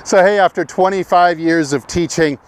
So hey, after 25 years of teaching,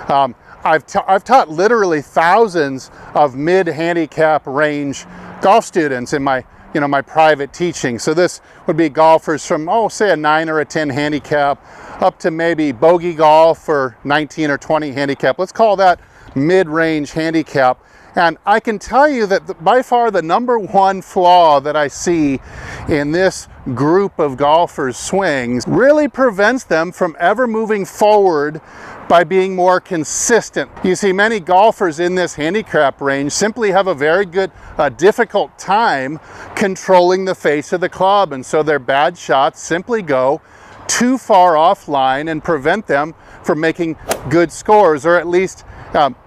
I've taught literally thousands of mid-handicap range golf students in my my private teaching. So this would be golfers from, say a 9 or a 10 handicap up to maybe bogey golf or 19 or 20 handicap. Let's call that mid-range handicap. And I can tell you that by far the #1 flaw that I see in this group of golfers' swings really prevents them from ever moving forward by being more consistent. You see, many golfers in this handicap range simply have a very difficult time controlling the face of the club, and so their bad shots simply go too far offline and prevent them from making good scores, or at least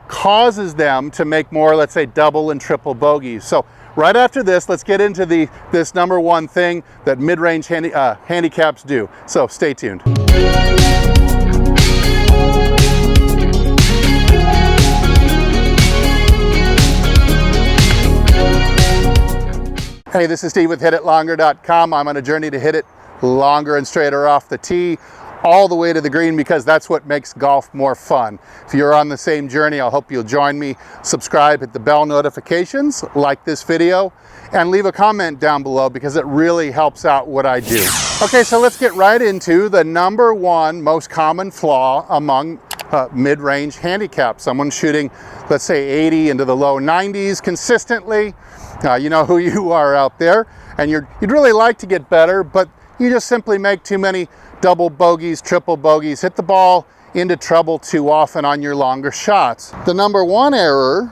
causes them to make more, let's say, double and triple bogeys. So right after this, let's get into this #1 thing that mid-range handicaps do. So stay tuned. Hey, this is Steve with HitItLonger.com. I'm on a journey to hit it longer and straighter off the tee, all the way to the green, because that's what makes golf more fun. If you're on the same journey, I hope you'll join me. Subscribe, hit the bell notifications, like this video, and leave a comment down below because it really helps out what I do. Okay, so let's get right into the #1 most common flaw among mid-range handicaps. Someone shooting, let's say, 80 into the low 90s consistently. You know who you are out there, and you'd really like to get better, but you just simply make too many double bogeys, triple bogeys, hit the ball into trouble too often on your longer shots. The #1 error,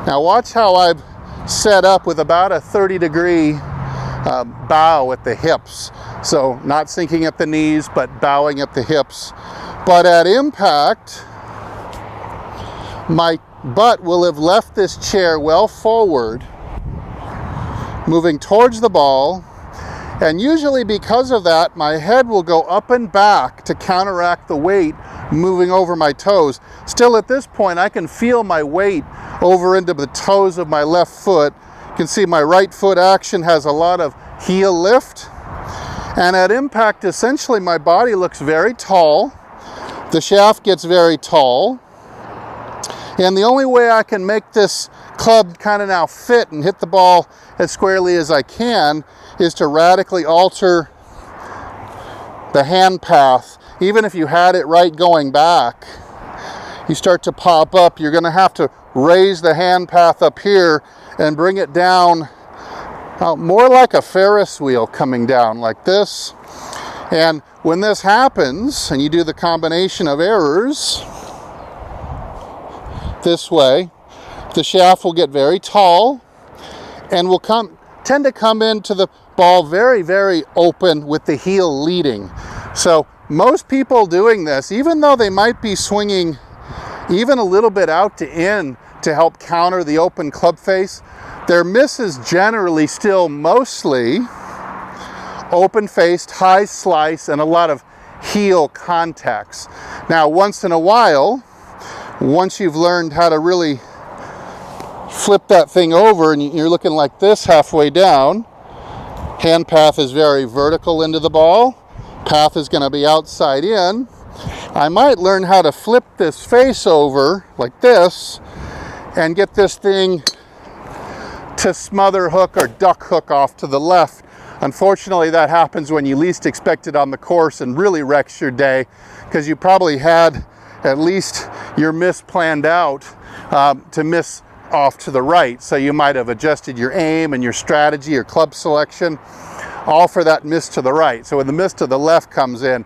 now watch how I've set up with about a 30-degree bow at the hips. So not sinking at the knees, but bowing at the hips. But at impact, my butt will have left this chair well forward, moving towards the ball, and usually because of that, my head will go up and back to counteract the weight moving over my toes. Still at this point, I can feel my weight over into the toes of my left foot. You can see my right foot action has a lot of heel lift, and at impact, essentially my body looks very tall. The shaft gets very tall, and the only way I can make this club kind of now fit and hit the ball as squarely as I can is to radically alter the hand path. Even if you had it right going back, you start to pop up, you're going to have to raise the hand path up here and bring it down more like a Ferris wheel, coming down like this. And when this happens and you do the combination of errors this way, the shaft will get very tall and will tend to come into the ball very, very open with the heel leading. So most people doing this, even though they might be swinging even a little bit out to in to help counter the open club face, their miss is generally still mostly open-faced, high slice, and a lot of heel contacts. Now, once in a while, once you've learned how to really flip that thing over and you're looking like this halfway down, hand path is very vertical into the ball, path is going to be outside in, I might learn how to flip this face over like this and get this thing to smother hook or duck hook off to the left. Unfortunately, that happens when you least expect it on the course and really wrecks your day, because you probably had at least your miss planned out to miss off to the right. So you might have adjusted your aim and your strategy, your club selection, all for that miss to the right. So when the miss to the left comes in,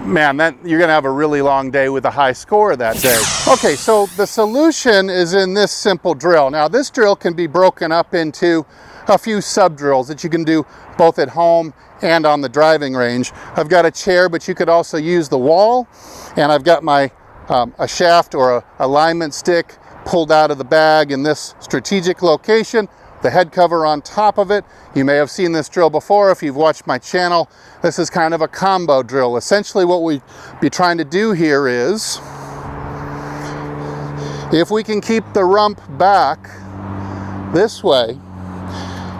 man, you're going to have a really long day with a high score that day. Okay, so the solution is in this simple drill. Now, this drill can be broken up into a few sub drills that you can do both at home and on the driving range. I've got a chair, but you could also use the wall, and I've got my a shaft or a alignment stick pulled out of the bag in this strategic location, the head cover on top of it. You may have seen this drill before if you've watched my channel. This is kind of a combo drill. Essentially what we'd be trying to do here is, if we can keep the rump back this way,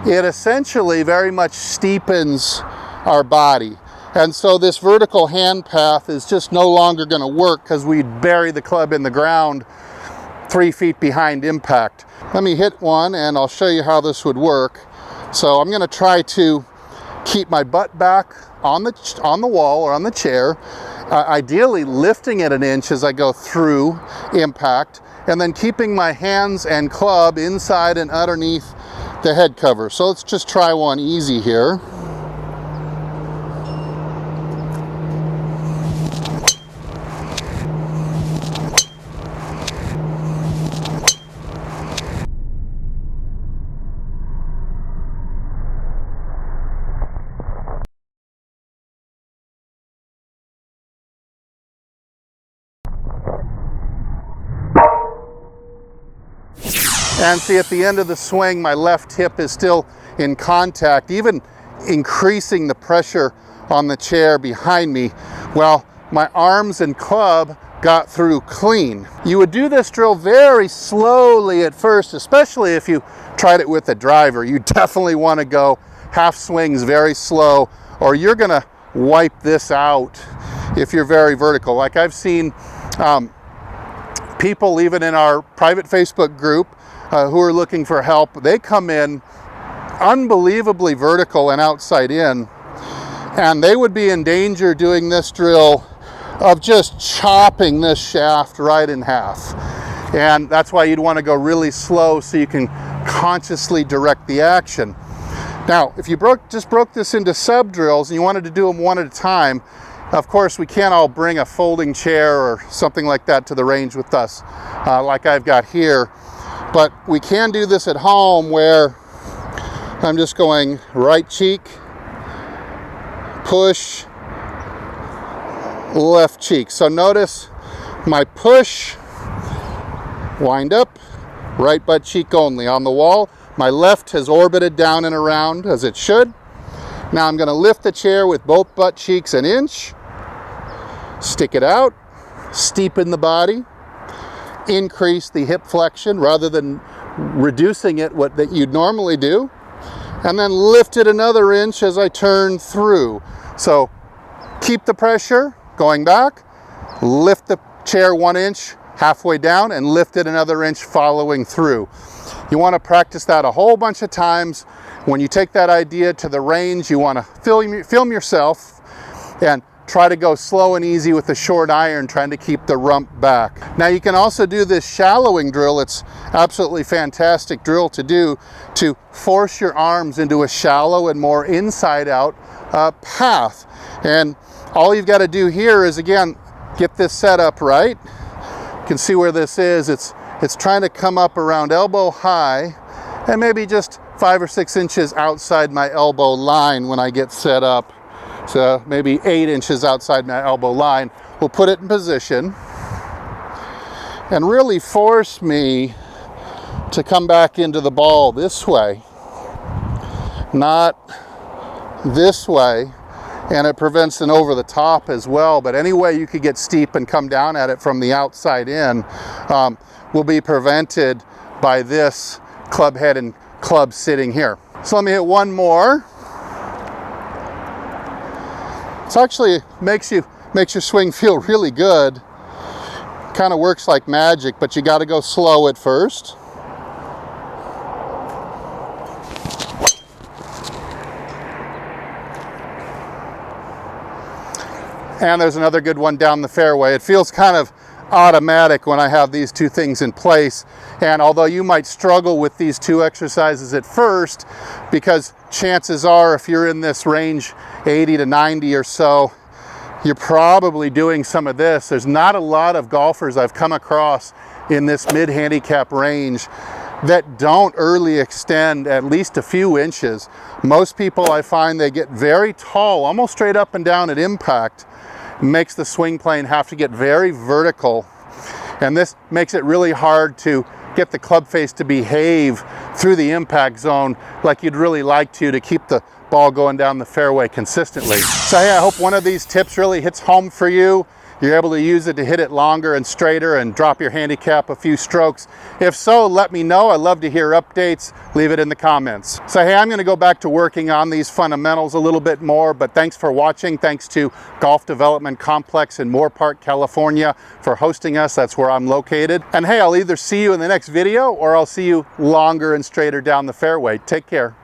it essentially very much steepens our body. And so this vertical hand path is just no longer going to work because we'd bury the club in the ground 3 feet behind impact. Let me hit one and I'll show you how this would work. So I'm going to try to keep my butt back on the wall or on the chair, ideally lifting it an inch as I go through impact, and then keeping my hands and club inside and underneath the head cover. So let's just try one easy here. And see, at the end of the swing, my left hip is still in contact, even increasing the pressure on the chair behind me. Well, my arms and club got through clean. You would do this drill very slowly at first, especially if you tried it with a driver. You definitely want to go half swings very slow, or you're going to wipe this out if you're very vertical. Like I've seen people, even in our private Facebook group, who are looking for help, they come in unbelievably vertical and outside in, and they would be in danger doing this drill of just chopping this shaft right in half. And that's why you'd want to go really slow so you can consciously direct the action. Now, if you just broke this into sub drills and you wanted to do them one at a time, of course we can't all bring a folding chair or something like that to the range with us, like I've got here. But we can do this at home where I'm just going right cheek, push, left cheek. So notice my push, wind up, right butt cheek only on the wall. My left has orbited down and around as it should. Now I'm going to lift the chair with both butt cheeks an inch, stick it out, steepen the body, increase the hip flexion rather than reducing it that you'd normally do, and then lift it another inch as I turn through. So keep the pressure going back, lift the chair 1 inch halfway down, and lift it another inch following through. You want to practice that a whole bunch of times. When you take that idea to the range, you want to film yourself and try to go slow and easy with the short iron, trying to keep the rump back. Now you can also do this shallowing drill. It's absolutely fantastic drill to do to force your arms into a shallow and more inside out path. And all you've got to do here is, again, get this set up right. You can see where this is. It's trying to come up around elbow high and maybe just 5 or 6 inches outside my elbow line when I get set up. So maybe 8 inches outside my elbow line. We'll put it in position and really force me to come back into the ball this way, not this way, and it prevents an over the top as well. But any way you could get steep and come down at it from the outside in will be prevented by this club head and club sitting here. So let me hit one more. It actually makes your swing feel really good. Kind of works like magic, but you got to go slow at first. And there's another good one down the fairway. It feels kind of automatic when I have these two things in place. And although you might struggle with these two exercises at first, because chances are if you're in this range 80 to 90 or so, you're probably doing some of this. There's not a lot of golfers I've come across in this mid-handicap range that don't early extend at least a few inches. Most people, I find, they get very tall, almost straight up and down at impact. It makes the swing plane have to get very vertical. And this makes it really hard to get the club face to behave through the impact zone like you'd really like to keep the ball going down the fairway consistently. So hey, I hope one of these tips really hits home for you. you're able to use it to hit it longer and straighter and drop your handicap a few strokes? If so, let me know. I'd love to hear updates. Leave it in the comments. So hey, I'm going to go back to working on these fundamentals a little bit more, but thanks for watching. Thanks to Golf Development Complex in Moore Park, California for hosting us. That's where I'm located. And hey, I'll either see you in the next video or I'll see you longer and straighter down the fairway. Take care.